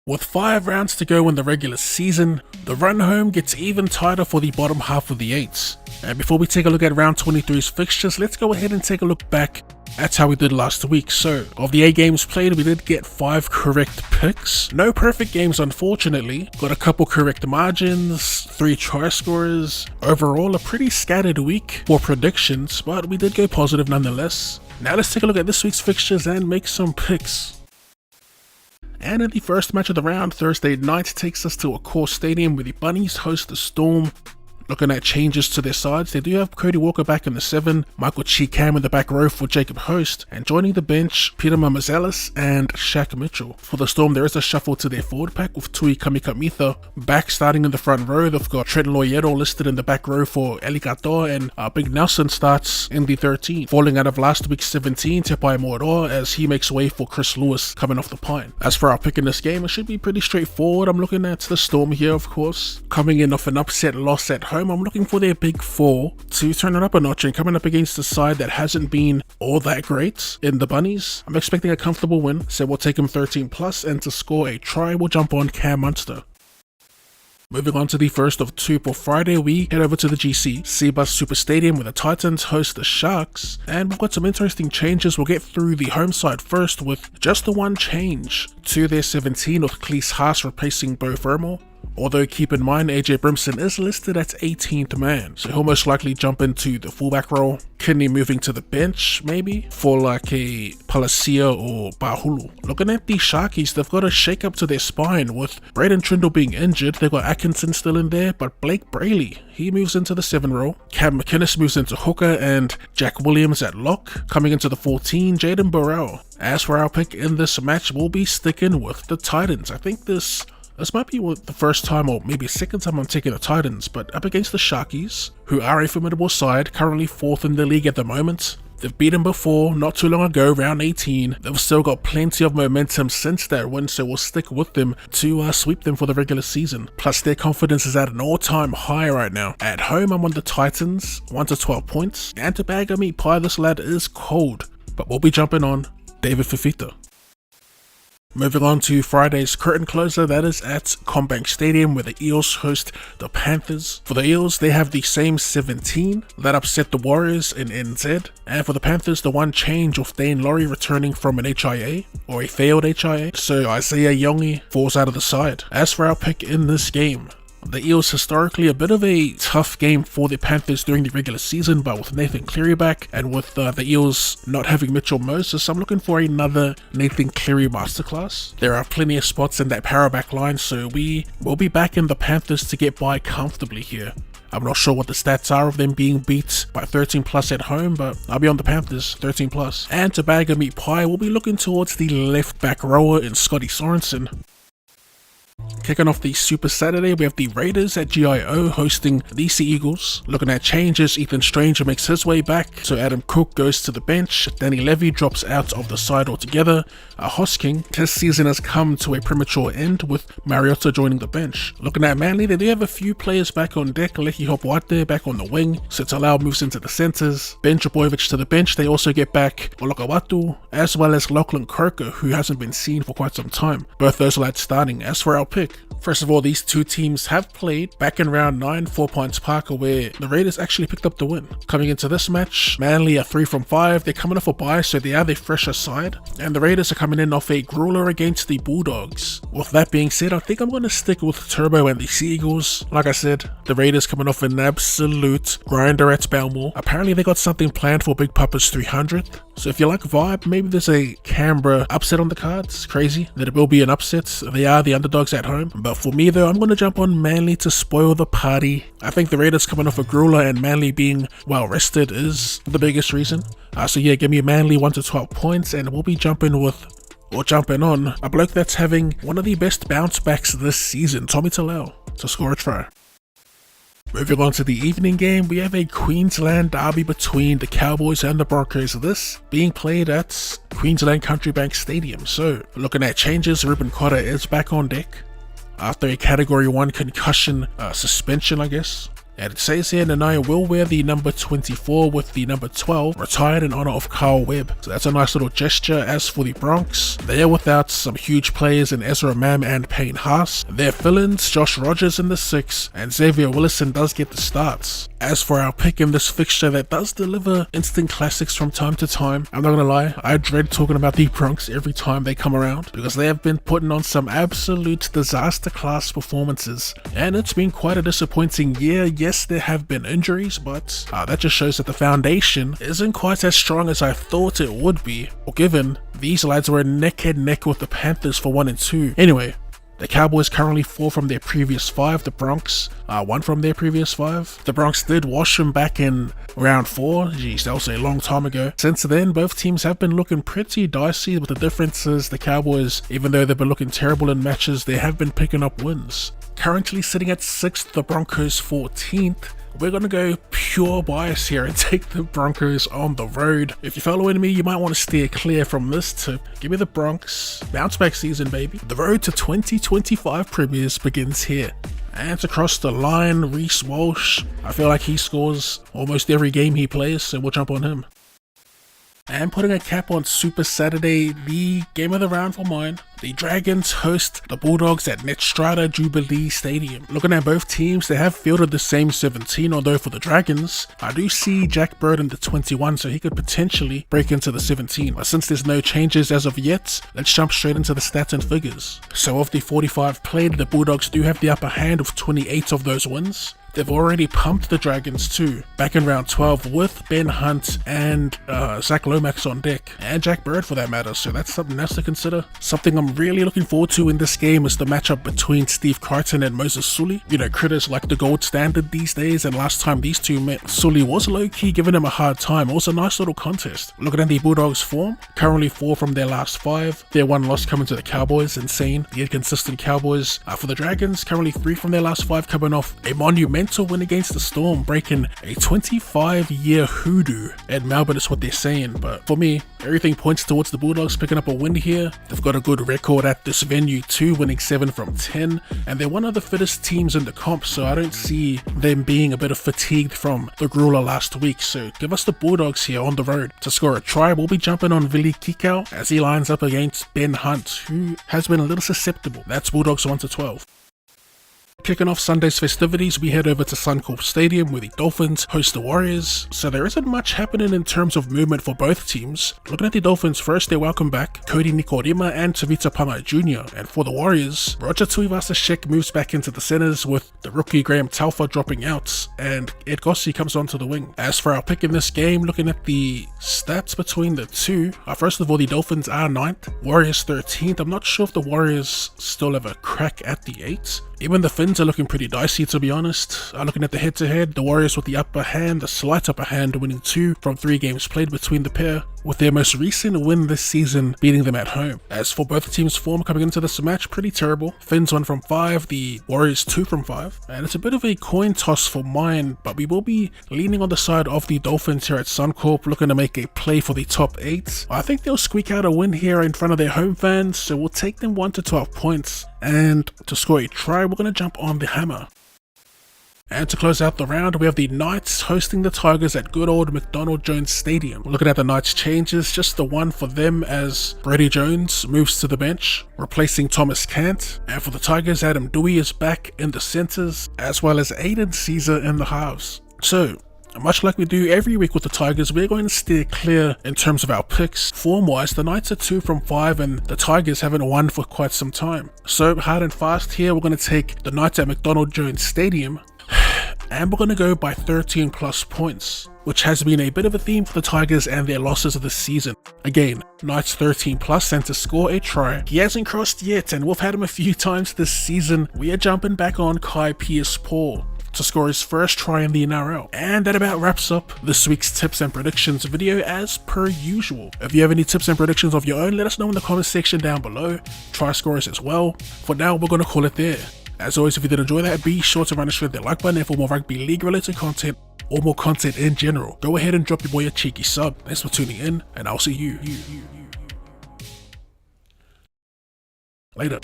With 5 rounds to go in the regular season, the run home gets even tighter for the bottom half of the 8s. And before we take a look at round 23's fixtures, let's go ahead and take a look back at how we did last week. So, of the 8 games played, we did get 5 correct picks. No perfect games, unfortunately. Got a couple correct margins, 3 try scorers. Overall, a pretty scattered week for predictions, but we did go positive nonetheless. Now let's take a look at this week's fixtures and make some picks. And in the first match of the round, Thursday night takes us to a core stadium where the Bunnies host the Storm. Looking at changes to their sides, they do have Cody Walker back in the 7, Michael Cheekham in the back row for Jacob Host, and joining the bench, Peter Mamazelis and Shaq Mitchell. For the Storm, there is a shuffle to their forward pack with Tui Kamikamitha back starting in the front row. They've got Trent Loiero listed in the back row for Eli Katoa, and Big Nelson starts in the 13, falling out of last week's 17, Tepai Moroa, as he makes way for Chris Lewis coming off the pine. As for our pick in this game, it should be pretty straightforward. I'm looking at the Storm here, of course, coming in off an upset loss at home. I'm looking for their big 4 to turn it up a notch, and coming up against a side that hasn't been all that great in the Bunnies, I'm expecting a comfortable win, so we'll take them 13 plus, and to score a try, we'll jump on Cam Munster. Moving on to the first of 2 for Friday, we head over to the GC, Seabus Super Stadium, where the Titans host the Sharks, and we've got some interesting changes. We'll get through the home side first with just the one change to their 17 with Cleese Haas replacing Beau Fermor. Although keep in mind AJ Brimson is listed at 18th man, so he'll most likely jump into the fullback role. Kidney moving to the bench maybe for like a Palacia or Bahulu. Looking at the Sharkies, they've got a shake up to their spine with Braden Trindle being injured. They've got Atkinson still in there, but Blake Brayley, he moves into the 7 role. Cam McInnes moves into hooker, and Jack Williams at lock. Coming into the 14, Jaden Burrell. As for our pick in this match, we'll be sticking with the Titans. I think this might be the first time or maybe second time I'm taking the Titans, but up against the Sharkies, who are a formidable side, currently 4th in the league at the moment. They've beaten before, not too long ago, round 18. They've still got plenty of momentum since that win, so we'll stick with them to sweep them for the regular season. Plus, their confidence is at an all-time high right now. At home, I'm on the Titans, 1 to 12 points. And to bag a meat pie, this lad is cold. But we'll be jumping on David Fifita. Moving on to Friday's curtain closer, that is at CommBank Stadium, where the Eels host the Panthers. For the Eels, they have the same 17 that upset the Warriors in NZ. And for the Panthers, the one change with Dane Laurie returning from an HIA, or a failed HIA, so Isaiah Yongi falls out of the side. As for our pick in this game, the Eels historically a bit of a tough game for the Panthers during the regular season, but with Nathan Cleary back and with the Eels not having Mitchell Moses, I'm looking for another Nathan Cleary masterclass. There are plenty of spots in that power back line, so we will be backing the Panthers to get by comfortably here. I'm not sure what the stats are of them being beat by 13 plus at home, but I'll be on the Panthers, 13 plus. And to bag a meat pie, we'll be looking towards the left back rower in Scotty Sorensen. Kicking off the Super Saturday, we have the Raiders at GIO hosting the Sea Eagles. Looking at changes, Ethan Stranger makes his way back, so Adam Cook goes to the bench. Danny Levy drops out of the side altogether. Hosking, his season has come to a premature end with Mariota joining the bench. Looking at Manly, they do have a few players back on deck. Leki Hopwate back on the wing. Setalau moves into the centres. Ben Trbojevic to the bench. They also get back Olakawatu, as well as Lachlan Croker, who hasn't been seen for quite some time. Both those lads starting. As for our pick, first of all, these two teams have played back in round 9, 4 Points Parker, where the Raiders actually picked up the win. Coming into this match, Manly are 3 from 5. They're coming off a bye, so they are the fresher side, and the Raiders are coming in off a grueler against the Bulldogs. With that being said, I think I'm going to stick with Turbo and the Sea Eagles. Like I said, the Raiders coming off an absolute grinder at Belmore. Apparently they got something planned for Big Papa's 300th. So if you like vibe, maybe there's a Canberra upset on the cards. Crazy that it will be an upset. They are the underdogs at home. But for me though, I'm going to jump on Manly to spoil the party. I think the Raiders coming off a grueler and Manly being well rested is the biggest reason. So yeah, give me Manly 1 to 12 points, and we'll be jumping on a bloke that's having one of the best bounce backs this season, Tommy Talau, to score a try. Moving on to the evening game, we have a Queensland derby between the Cowboys and the Broncos, this being played at Queensland Country Bank Stadium. So, looking at changes, Ruben Cotter is back on deck after a Category 1 concussion suspension, I guess. And it says here Nanai will wear the number 24 with the number 12 retired in honor of Carl Webb. So that's a nice little gesture. As for the Bronx, they are without some huge players in Ezra Mam and Payne Haas. Their fill-ins, Josh Rogers in the 6, and Xavier Willison does get the starts. As for our pick in this fixture that does deliver instant classics from time to time, I'm not gonna lie, I dread talking about the Bronx every time they come around because they have been putting on some absolute disaster class performances, and it's been quite a disappointing year. Yes, there have been injuries, but that just shows that the foundation isn't quite as strong as I thought it would be, or given these lads were neck and neck with the Panthers for 1 and 2. Anyway, the Cowboys currently 4 from their previous 5, the Bronx 1 from their previous 5. The Bronx did wash them back in round 4, jeez, that was a long time ago. Since then, both teams have been looking pretty dicey, with the differences the Cowboys, even though they've been looking terrible in matches, they have been picking up wins. Currently sitting at 6th, the Broncos 14th. We're going to go pure bias here and take the Broncos on the road. If you're following me, you might want to steer clear from this tip. Give me the Bronx. Bounce back season, baby. The road to 2025 premiers begins here. And across the line, Reece Walsh. I feel like he scores almost every game he plays, so we'll jump on him. And putting a cap on Super Saturday, the game of the round for mine. The Dragons host the Bulldogs at Netstrata Jubilee Stadium. Looking at both teams, they have fielded the same 17, although for the Dragons, I do see Jack Bird in the 21, so he could potentially break into the 17. But since there's no changes as of yet, let's jump straight into the stats and figures. So of the 45 played, the Bulldogs do have the upper hand with 28 of those wins. They've already pumped the Dragons too, back in round 12 with Ben Hunt and Zach Lomax on deck, and Jack Bird for that matter, so that's something else to consider. Something I'm really looking forward to in this game is the matchup between Steve Crichton and Moses Sualii. You know, critters like the gold standard these days, and last time these two met, Sualii was low-key giving him a hard time. It was a nice little contest. Looking at the Bulldogs' form, currently 4 from their last 5. Their 1 loss coming to the Cowboys, insane. The inconsistent Cowboys. For the Dragons, currently 3 from their last 5, coming off a monumental win against the Storm, breaking a 25-year hoodoo at Melbourne is what they're saying. But for me, everything points towards the Bulldogs picking up a win here. They've got a good record at this venue too, winning 7 from 10, and they're one of the fittest teams in the comp, so I don't see them being a bit of fatigued from the grueler last week. So give us the Bulldogs here on the road to score a try. We'll be jumping on Vili Kikau as he lines up against Ben Hunt, who has been a little susceptible. That's Bulldogs 1 to 12. Kicking off Sunday's festivities, we head over to Suncorp Stadium where the Dolphins host the Warriors. So there isn't much happening in terms of movement for both teams. Looking at the Dolphins first, they welcome back Cody Nikorima and Tavita Pama Jr. And for the Warriors, Roger Tuivasa-Sheck moves back into the centers with the rookie Graham Taufa dropping out, and Ed Gossi comes onto the wing. As for our pick in this game, looking at the stats between the two, first of all, the Dolphins are 9th, Warriors 13th. I'm not sure if the Warriors still have a crack at the 8. Even the Finns are looking pretty dicey, to be honest. Looking at the head-to-head, the Warriors with the upper hand, the slight upper hand, winning 2 from 3 games played between the pair, with their most recent win this season beating them at home. As for both teams' form coming into this match, pretty terrible. Finns 1 from 5, the Warriors 2 from 5, and it's a bit of a coin toss for mine, but we will be leaning on the side of the Dolphins here at Suncorp, looking to make a play for the top 8. I think they'll squeak out a win here in front of their home fans, so we'll take them 1 to 12 points. And to score a try, we're going to jump on the hammer. And to close out the round, we have the Knights hosting the Tigers at good old McDonald Jones Stadium. Looking at the Knights changes, just the one for them as Brady Jones moves to the bench, replacing Thomas Cant. And for the Tigers, Adam Dewey is back in the centres, as well as Aiden Caesar in the halves. So, much like we do every week with the Tigers, we're going to steer clear in terms of our picks. Form-wise, the Knights are 2 from 5 and the Tigers haven't won for quite some time. So hard and fast here, we're going to take the Knights at McDonald Jones Stadium, and we're going to go by 13 plus points, which has been a bit of a theme for the Tigers and their losses of the season. Again, Knights 13 plus, and to score a try, he hasn't crossed yet, and we've had him a few times this season. We are jumping back on Kai Pierce-Paul to score his first try in the NRL. And that about wraps up this week's tips and predictions video as per usual. If you have any tips and predictions of your own, let us know in the comment section down below. Try scores as well. For now, we're going to call it there. As always, if you did enjoy that, be sure to run and shred that like button, and for more rugby league related content or more content in general, go ahead and drop your boy a cheeky sub. Thanks for tuning in, and I'll see you later.